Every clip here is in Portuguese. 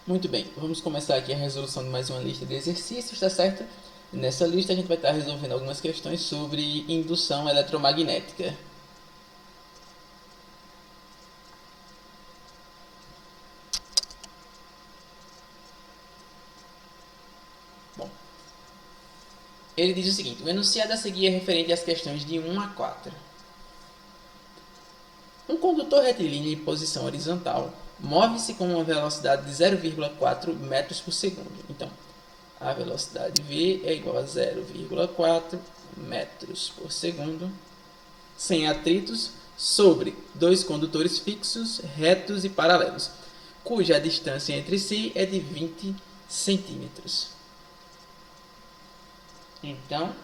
Muito bem, vamos começar aqui a resolução de mais uma lista de exercícios, tá certo? Nessa lista a gente vai estar resolvendo algumas questões sobre indução eletromagnética. Bom, ele diz o seguinte: o enunciado a seguir é referente às questões de 1 a 4. Um condutor retilíneo em posição horizontal move-se com uma velocidade de 0,4 metros por segundo. Então, a velocidade v é igual a 0,4 metros por segundo, sem atritos, sobre dois condutores fixos, retos e paralelos, cuja distância entre si é de 20 centímetros. Então,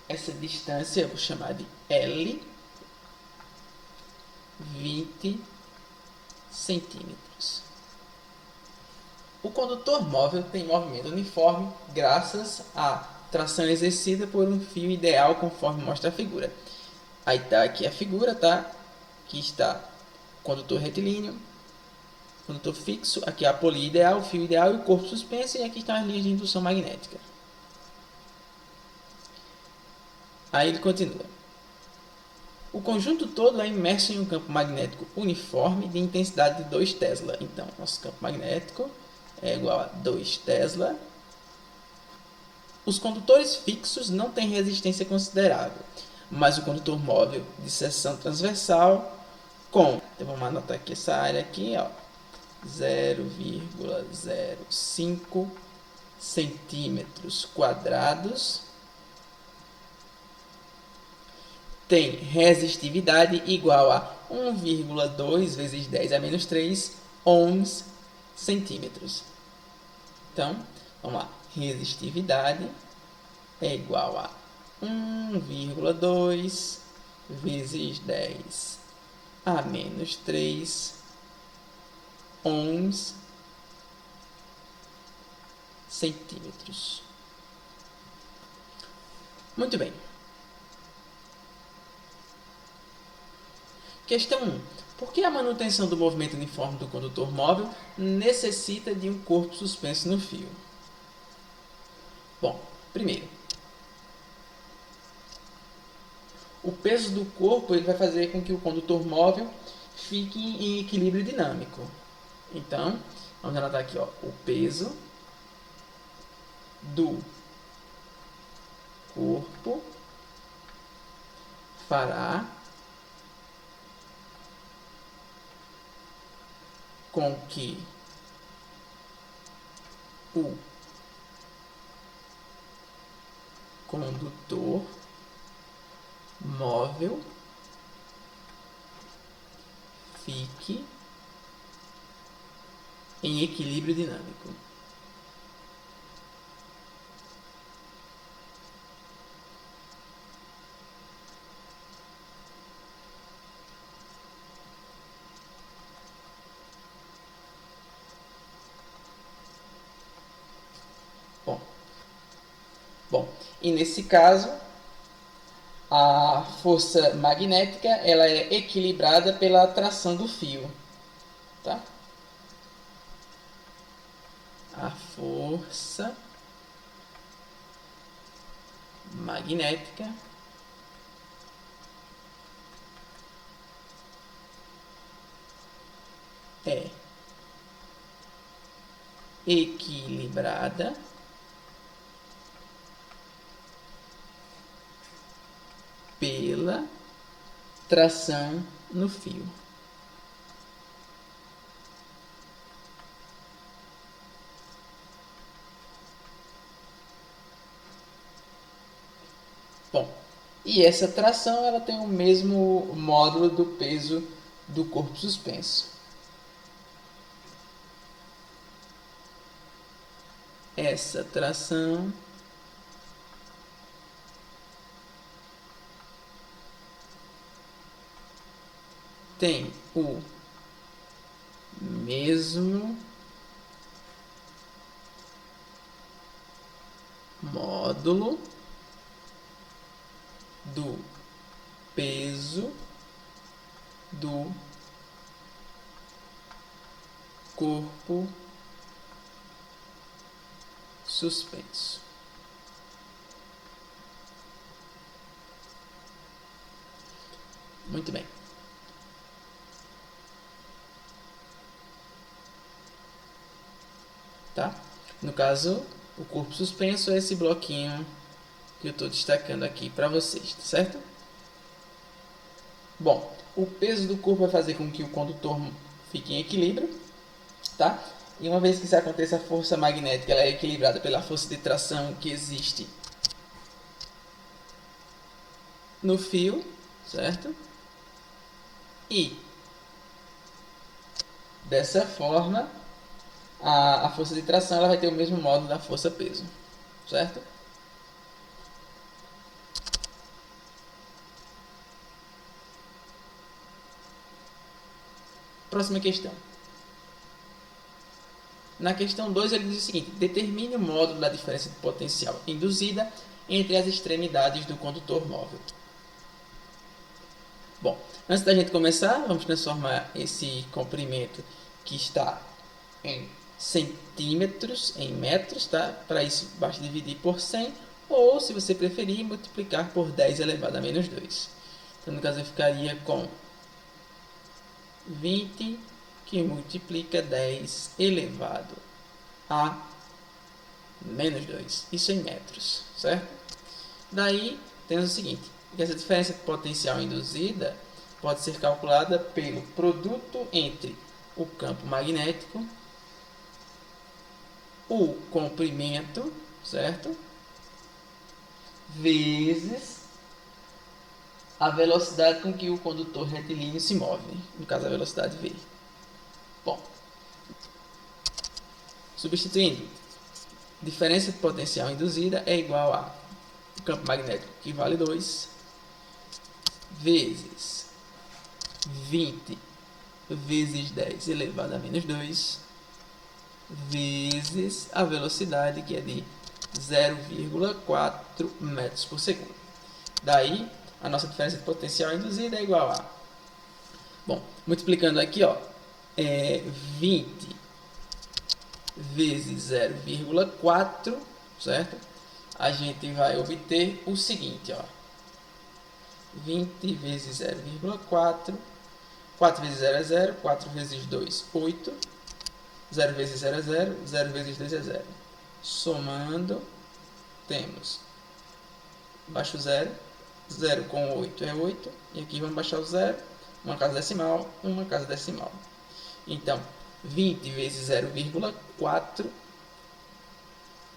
essa distância eu vou chamar de L, 20 centímetros. O condutor móvel tem movimento uniforme graças à tração exercida por um fio ideal, conforme mostra a figura. Aí está aqui a figura, tá? Aqui está o condutor retilíneo, condutor fixo, aqui é a polia ideal, o fio ideal e o corpo suspenso, e aqui estão as linhas de indução magnética. Aí ele continua. O conjunto todo é imerso em um campo magnético uniforme de intensidade de 2 Tesla. Então, nosso campo magnético é igual a 2 Tesla. Os condutores fixos não têm resistência considerável, mas o condutor móvel de seção transversal com, então vamos anotar aqui essa área aqui, ó, 0,05 centímetros quadrados, tem resistividade igual a 1,2 vezes 10 a menos 3 ohms centímetros. Então, vamos lá. Resistividade é igual a 1,2 vezes 10 a menos 3 ohms centímetros. Muito bem. Questão 1. Por que a manutenção do movimento uniforme do condutor móvel necessita de um corpo suspenso no fio? Bom, primeiro, o peso do corpo ele vai fazer com que o condutor móvel fique em equilíbrio dinâmico. Então, vamos anotar aqui, ó, o peso do corpo fará com que o condutor móvel fique em equilíbrio dinâmico. Bom, bom, e nesse caso a força magnética ela é equilibrada pela atração do fio, tá? A força magnética é equilibrada pela tração no fio. Bom, e essa tração ela tem o mesmo módulo do peso do corpo suspenso. Essa tração tem o mesmo módulo do peso do corpo suspenso. Muito bem. Tá? No caso, o corpo suspenso é esse bloquinho que eu estou destacando aqui para vocês, tá certo? Bom, o peso do corpo vai fazer com que o condutor fique em equilíbrio, tá? E uma vez que isso aconteça, a força magnética ela é equilibrada pela força de tração que existe no fio, certo? E dessa forma, a força de tração ela vai ter o mesmo módulo da força-peso, certo? Próxima questão. Na questão 2 ele diz o seguinte: determine o módulo da diferença de potencial induzida entre as extremidades do condutor móvel. Bom, antes da gente começar, vamos transformar esse comprimento que está em centímetros em metros, tá? Para isso, basta dividir por 100, ou, se você preferir, multiplicar por 10 elevado a menos 2. Então, no caso, eu ficaria com 20 que multiplica 10 elevado a menos 2. Isso em metros, certo? Daí, temos o seguinte, que essa diferença de potencial induzida pode ser calculada pelo produto entre o campo magnético, o comprimento, certo? Vezes a velocidade com que o condutor retilíneo se move, no caso a velocidade v. Bom, substituindo, diferença de potencial induzida é igual a o campo magnético, que vale 2, vezes 20 vezes 10 elevado a menos 2, vezes a velocidade, que é de 0,4 metros por segundo. Daí, a nossa diferença de potencial induzida é igual a... Bom, multiplicando aqui, ó, 20 vezes 0,4, certo? A gente vai obter o seguinte, ó. 20 vezes 0,4, 4 vezes 0 é 0, 4 vezes 2, 8, 0 vezes 0 é 0, 0 vezes 2 é 0. Somando, temos, baixo 0, 0 com 8 é 8, e aqui vamos baixar o 0, uma casa decimal, uma casa decimal. Então, 20 vezes 0,4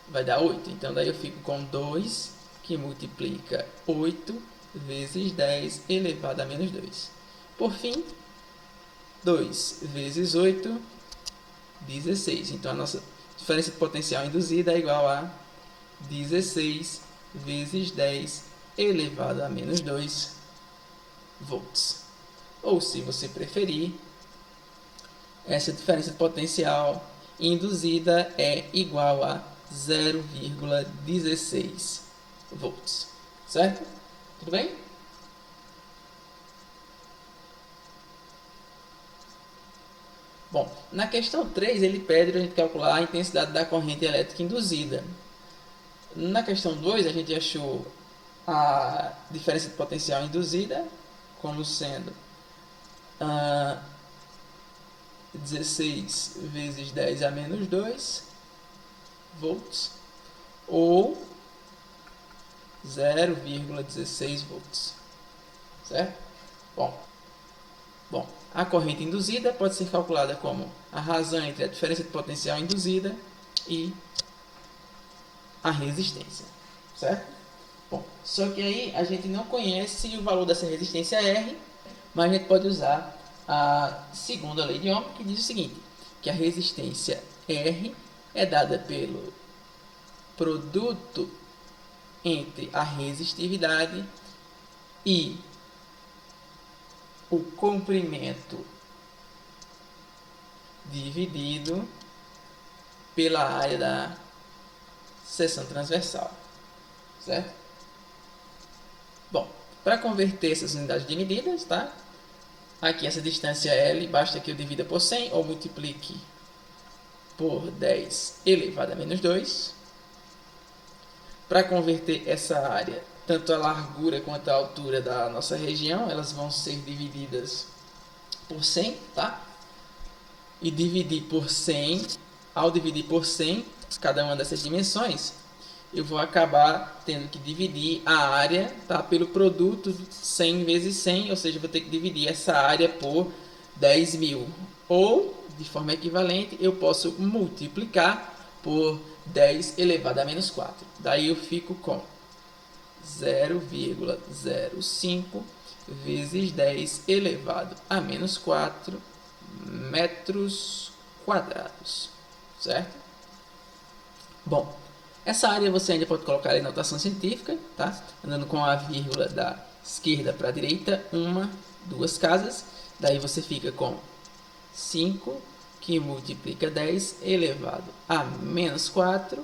vai dar 8. Então, daí eu fico com 2, que multiplica 8 vezes 10 elevado a menos 2. Por fim, 2 vezes 8, 16. Então, a nossa diferença de potencial induzida é igual a 16 vezes 10 elevado a menos 2 volts. Ou, se você preferir, essa diferença de potencial induzida é igual a 0,16 volts. Certo? Tudo bem? Bom, na questão 3 ele pede para a gente calcular a intensidade da corrente elétrica induzida. Na questão 2 a gente achou a diferença de potencial induzida como sendo 16 vezes 10 a menos 2 volts ou 0,16 volts, certo? Bom, a corrente induzida pode ser calculada como a razão entre a diferença de potencial induzida e a resistência, certo? Bom, só que aí a gente não conhece o valor dessa resistência R, mas a gente pode usar a segunda lei de Ohm, que diz o seguinte, que a resistência R é dada pelo produto entre a resistividade e o comprimento dividido pela área da seção transversal, certo? Bom, para converter essas unidades de medidas, tá? Aqui essa distância L, basta que eu divida por 100 ou multiplique por 10 elevado a menos 2. Para converter essa área, tanto a largura quanto a altura da nossa região, elas vão ser divididas por 100, tá? E dividir por 100, ao dividir por 100, cada uma dessas dimensões, eu vou acabar tendo que dividir a área, tá, pelo produto 100 vezes 100, ou seja, eu vou ter que dividir essa área por 10.000. Ou, de forma equivalente, eu posso multiplicar por 10 elevado a menos 4. Daí eu fico com 0,05 vezes 10 elevado a menos 4 metros quadrados, certo? Bom, essa área você ainda pode colocar em notação científica, tá? Andando com a vírgula da esquerda para a direita, uma, duas casas. Daí você fica com 5 que multiplica 10 elevado a menos 4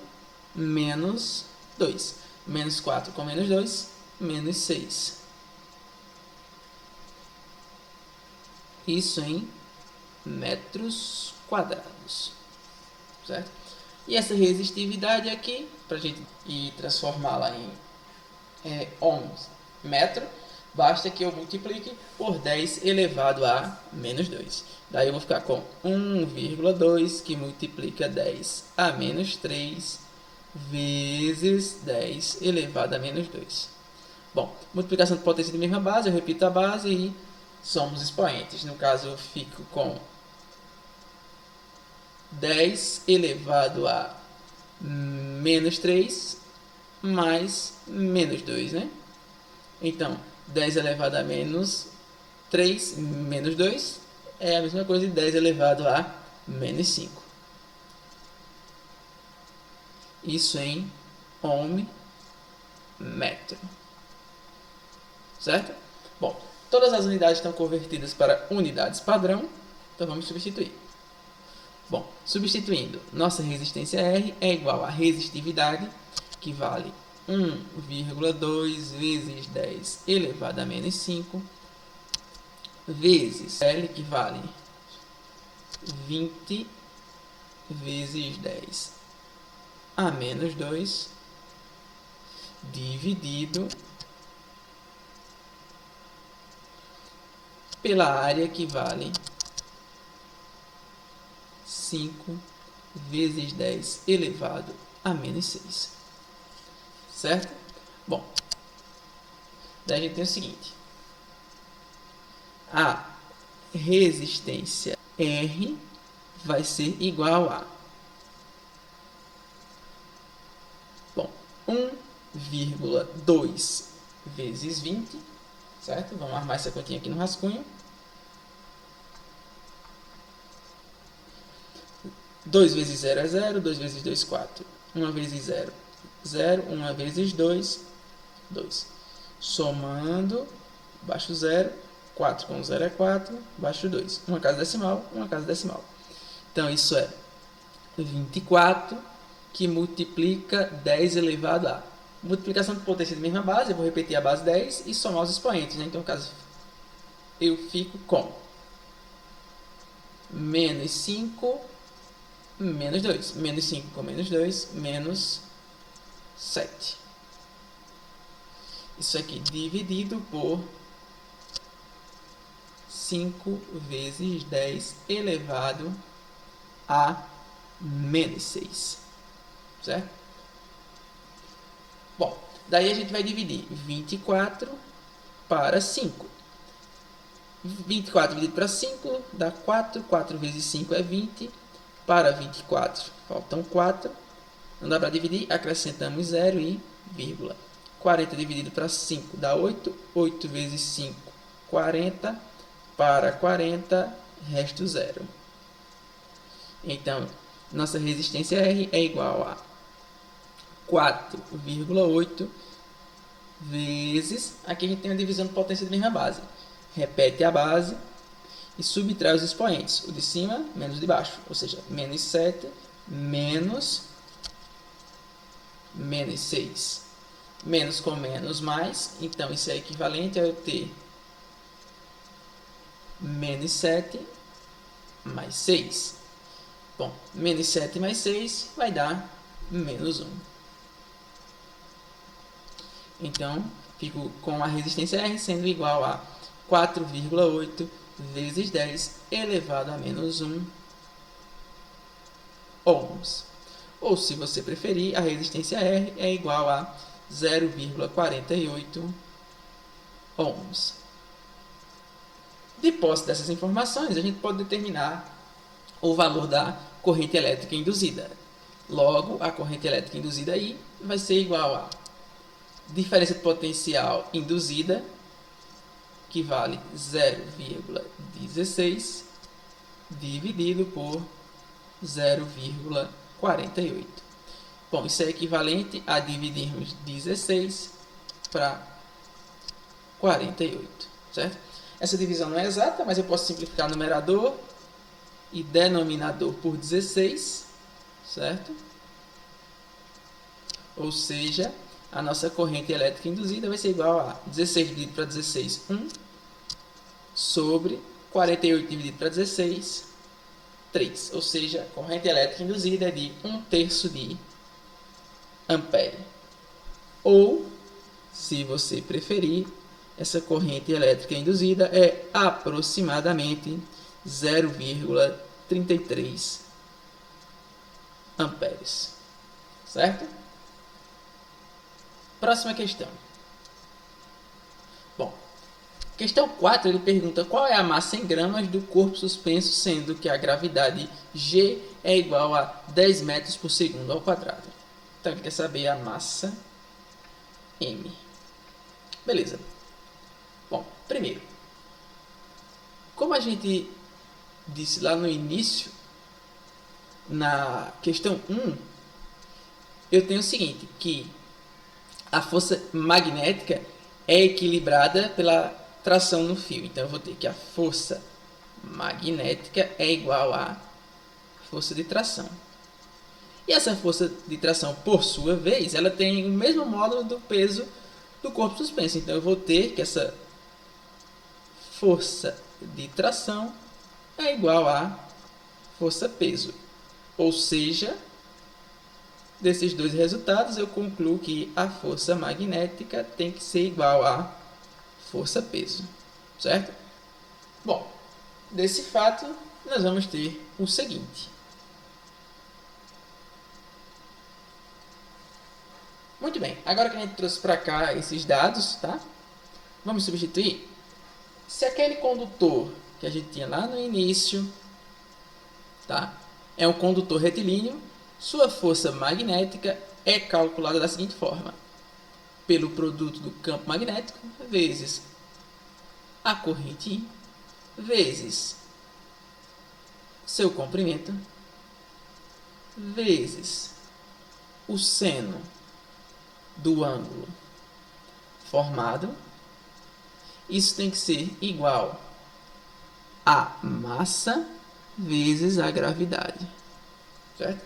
menos 2. Menos 4 com menos 2, menos 6. Isso em metros quadrados, certo? E essa resistividade aqui, para a gente ir transformá-la em ohms metro, basta que eu multiplique por 10 elevado a menos 2. Daí eu vou ficar com 1,2 que multiplica 10 a menos 3 vezes 10 elevado a menos 2. Bom, multiplicação de potência de mesma base, eu repito a base e somos expoentes. No caso, eu fico com 10 elevado a menos 3 mais menos 2, né? Então, 10 elevado a menos 3 menos 2 é a mesma coisa de 10 elevado a menos 5. Isso em ohm metro. Certo? Bom, todas as unidades estão convertidas para unidades padrão, então vamos substituir. Bom, substituindo, nossa resistência R é igual a resistividade, que vale 1,2 vezes 10 elevado a menos 5, vezes L, que vale 20 vezes 10 a menos 2, dividido pela área, que vale 5 vezes 10 elevado a menos 6. Certo? Bom, daí a gente tem o seguinte. A resistência R vai ser igual a 1,2 vezes 20, certo? Vamos armar essa continha aqui no rascunho. 2 vezes 0 é 0, 2 vezes 2, 4. 1 vezes 0, 0. 1 vezes 2, 2. Somando, baixo 0, 4 com 0 é 4, baixo 2. Uma casa decimal, uma casa decimal. Então, isso é 24, que multiplica 10 elevado a... Multiplicação de potência de mesma base, eu vou repetir a base 10 e somar os expoentes, né? Então, no caso, eu fico com menos 5, menos 2. Menos 5 com menos 2, menos 7. Isso aqui dividido por 5 vezes 10 elevado a menos 6. Certo? Bom, daí a gente vai dividir 24 para 5. 24 dividido para 5 dá 4. 4 vezes 5 é 20. Para 24 faltam 4. Não dá para dividir, acrescentamos 0 e vírgula. 40 dividido para 5 dá 8. 8 vezes 5, 40. Para 40, resto 0. Então, nossa resistência R é igual a 4,8 vezes... Aqui a gente tem uma divisão de potência de mesma base. Repete a base e subtrai os expoentes. O de cima menos o de baixo. Ou seja, menos 7 menos 6. Menos com menos mais. Então, isso é equivalente a eu ter menos 7 mais 6. Bom, menos 7 mais 6 vai dar menos 1. Então, fico com a resistência R sendo igual a 4,8 vezes 10 elevado a menos 1 ohms. Ou, se você preferir, a resistência R é igual a 0,48 ohms. De posse dessas informações, a gente pode determinar o valor da corrente elétrica induzida. Logo, a corrente elétrica induzida aí vai ser igual a diferença de potencial induzida, que vale 0,16 dividido por 0,48. Bom, isso é equivalente a dividirmos 16 para 48, certo? Essa divisão não é exata, mas eu posso simplificar numerador e denominador por 16, certo? Ou seja, a nossa corrente elétrica induzida vai ser igual a 16 dividido para 16, 1, sobre 48 dividido para 16, 3. Ou seja, a corrente elétrica induzida é de 1/3 de ampere. Ou, se você preferir, essa corrente elétrica induzida é aproximadamente 0,33 amperes. Certo? Próxima questão. Bom, questão 4, ele pergunta qual é a massa em gramas do corpo suspenso, sendo que a gravidade G é igual a 10 metros por segundo ao quadrado. Então, ele quer saber a massa M. Beleza. Bom, primeiro, como a gente disse lá no início, na questão 1, eu tenho o seguinte, que a força magnética é equilibrada pela tração no fio. Então, eu vou ter que a força magnética é igual à força de tração. E essa força de tração, por sua vez, ela tem o mesmo módulo do peso do corpo suspenso. Então, eu vou ter que essa força de tração é igual a força-peso. Ou seja, desses dois resultados, eu concluo que a força magnética tem que ser igual a força-peso. Certo? Bom, desse fato, nós vamos ter o seguinte. Muito bem, agora que a gente trouxe para cá esses dados, tá? Vamos substituir. Se aquele condutor que a gente tinha lá no início, tá? É um condutor retilíneo, sua força magnética é calculada da seguinte forma: pelo produto do campo magnético vezes a corrente I vezes seu comprimento vezes o seno do ângulo formado. Isso tem que ser igual a massa vezes a gravidade. Certo?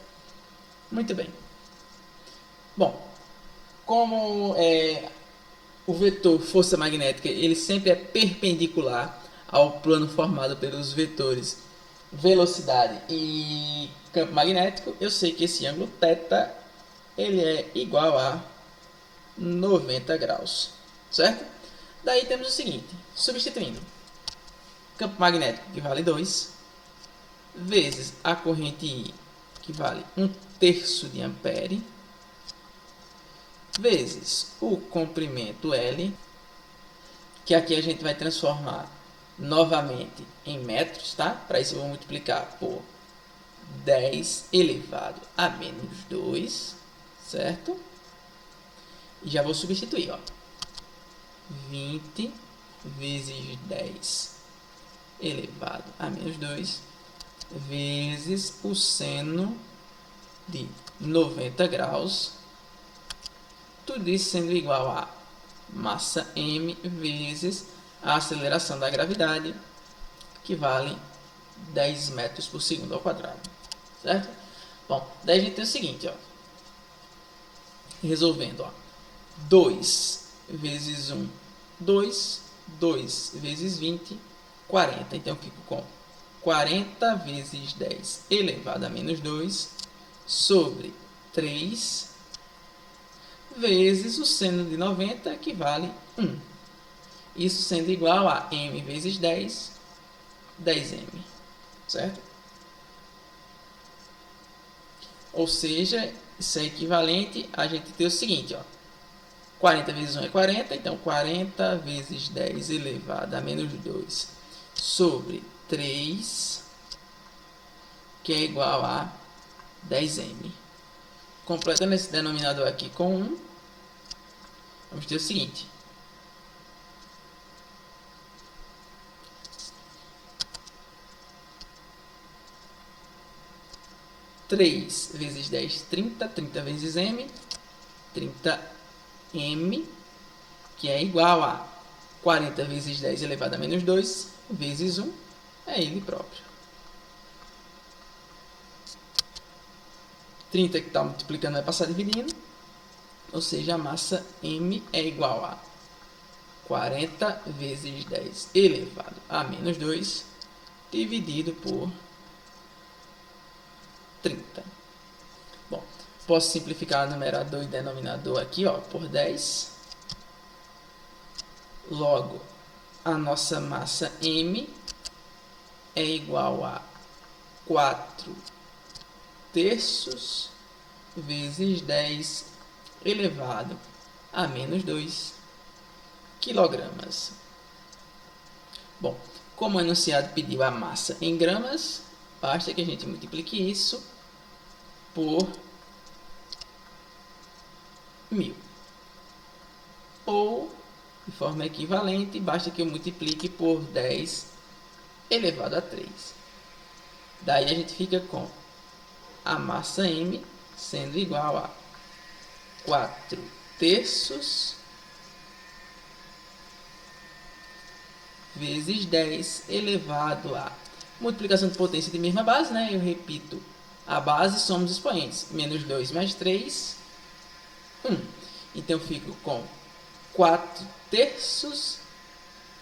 Muito bem. Bom, como o vetor força magnética ele sempre é perpendicular ao plano formado pelos vetores velocidade e campo magnético, eu sei que esse ângulo θ ele é igual a 90 graus. Certo? Daí temos o seguinte, substituindo campo magnético que vale 2 vezes a corrente I que vale 1/3 de ampere vezes o comprimento L, que aqui a gente vai transformar novamente em metros, tá? Para isso eu vou multiplicar por 10 elevado a menos 2, certo? E já vou substituir, ó. 20 vezes 10 elevado a menos 2 vezes o seno de 90 graus, tudo isso sendo igual a massa M vezes a aceleração da gravidade, que vale 10 metros por segundo ao quadrado. Certo? Bom, daí a gente tem o seguinte, ó. Resolvendo, ó. 2 vezes 1, 2. 2 vezes 20, 40. Então, eu fico com 40 vezes 10 elevado a menos 2 sobre 3 vezes o seno de 90, que vale 1. Isso sendo igual a m vezes 10, 10m, certo? Ou seja, isso é equivalente a gente ter o seguinte, ó. 40 vezes 1 é 40, então 40 vezes 10 elevado a menos 2 sobre 3, que é igual a 10m. Completando esse denominador aqui com 1, vamos ter o seguinte. 3 vezes 10, 30. 30 vezes m, 30m, que é igual a 40 vezes 10 elevado a menos 2, vezes 1, é ele próprio. 30 que está multiplicando vai passar dividindo, ou seja, a massa m é igual a 40 vezes 10 elevado a menos 2, dividido por 30. Bom, posso simplificar o numerador e denominador aqui, ó, por 10. Logo, a nossa massa m é igual a 4 terços vezes 10 elevado a menos 2 quilogramas. Bom, como o enunciado pediu a massa em gramas, basta que a gente multiplique isso por 1000. Ou, de forma equivalente, basta que eu multiplique por 10 elevado a 3. Daí a gente fica com a massa m sendo igual a 4 terços vezes 10 elevado a multiplicação de potência de mesma base, né? Eu repito, a base somos expoentes. Menos 2 mais 3, 1. Então eu fico com 4 terços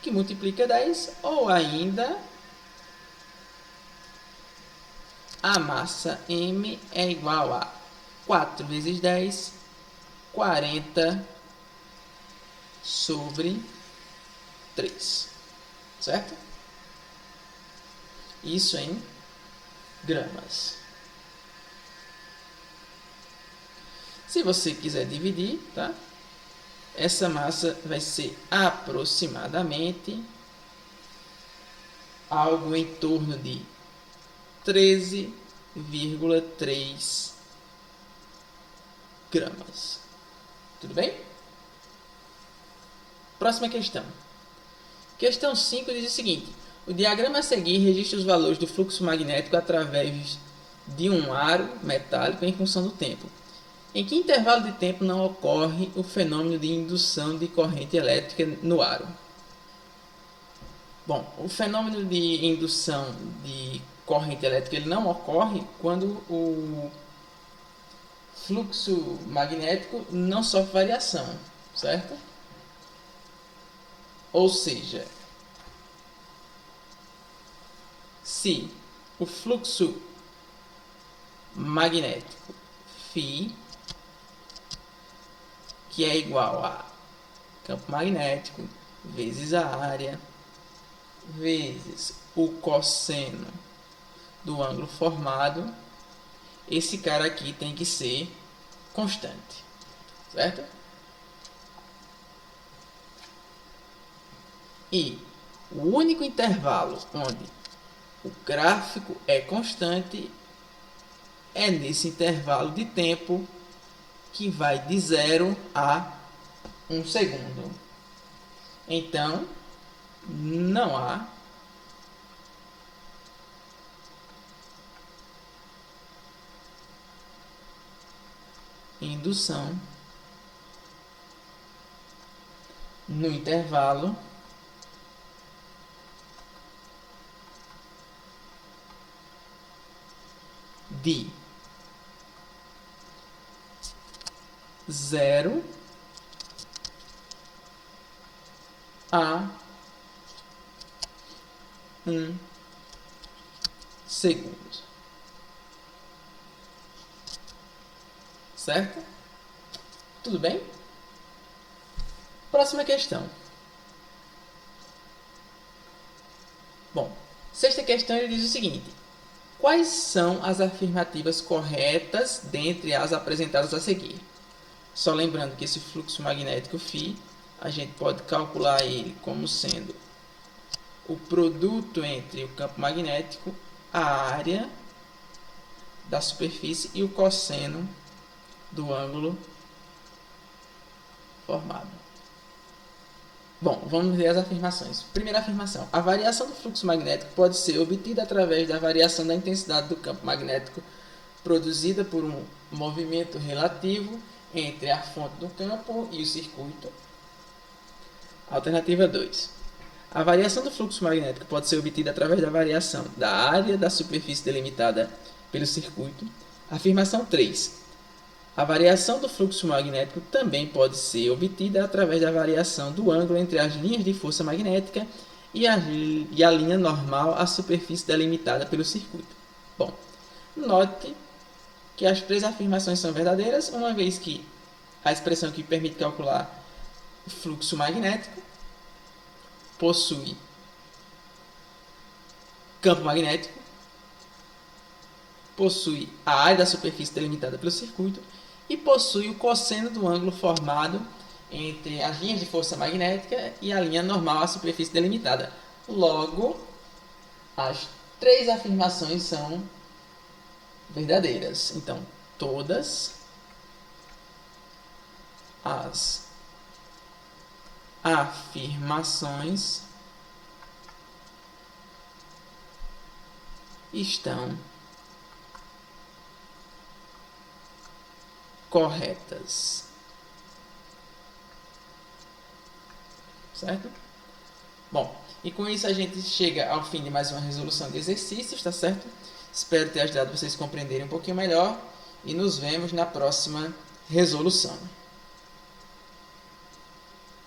que multiplica 10, ou ainda a massa m é igual a 4 vezes 10, 40 sobre 3, certo? Isso em gramas. Se você quiser dividir, tá? Essa massa vai ser aproximadamente algo em torno de 13,3 gramas. Tudo bem? Próxima questão. Questão 5 diz o seguinte: o diagrama a seguir registra os valores do fluxo magnético através de um aro metálico em função do tempo. Em que intervalo de tempo não ocorre o fenômeno de indução de corrente elétrica no aro? Bom, o fenômeno de indução de corrente elétrica ele não ocorre quando o fluxo magnético não sofre variação, certo? Ou seja, se o fluxo magnético φ, que é igual a campo magnético vezes a área vezes o cosseno do ângulo formado, esse cara aqui tem que ser constante, certo? E o único intervalo onde o gráfico é constante é nesse intervalo de tempo que vai de 0 a 1 segundo. Então, não há indução no intervalo de 0 a 1 segundo. Certo? Tudo bem? Próxima questão. Bom, sexta questão ele diz o seguinte: quais são as afirmativas corretas dentre as apresentadas a seguir? Só lembrando que esse fluxo magnético φ, a gente pode calcular ele como sendo o produto entre o campo magnético, a área da superfície e o cosseno do ângulo formado. Bom, vamos ver as afirmações. Primeira afirmação: a variação do fluxo magnético pode ser obtida através da variação da intensidade do campo magnético produzida por um movimento relativo entre a fonte do campo e o circuito. Alternativa 2. A variação do fluxo magnético pode ser obtida através da variação da área da superfície delimitada pelo circuito. Afirmação 3. A variação do fluxo magnético também pode ser obtida através da variação do ângulo entre as linhas de força magnética e a linha normal à superfície delimitada pelo circuito. Bom, note que as três afirmações são verdadeiras, uma vez que a expressão que permite calcular o fluxo magnético possui campo magnético, possui a área da superfície delimitada pelo circuito e possui o cosseno do ângulo formado entre as linhas de força magnética e a linha normal à superfície delimitada. Logo, as três afirmações são verdadeiras. Então, todas as afirmações estão corretas. Certo? Bom, e com isso a gente chega ao fim de mais uma resolução de exercícios, tá certo? Espero ter ajudado vocês a compreenderem um pouquinho melhor e nos vemos na próxima resolução.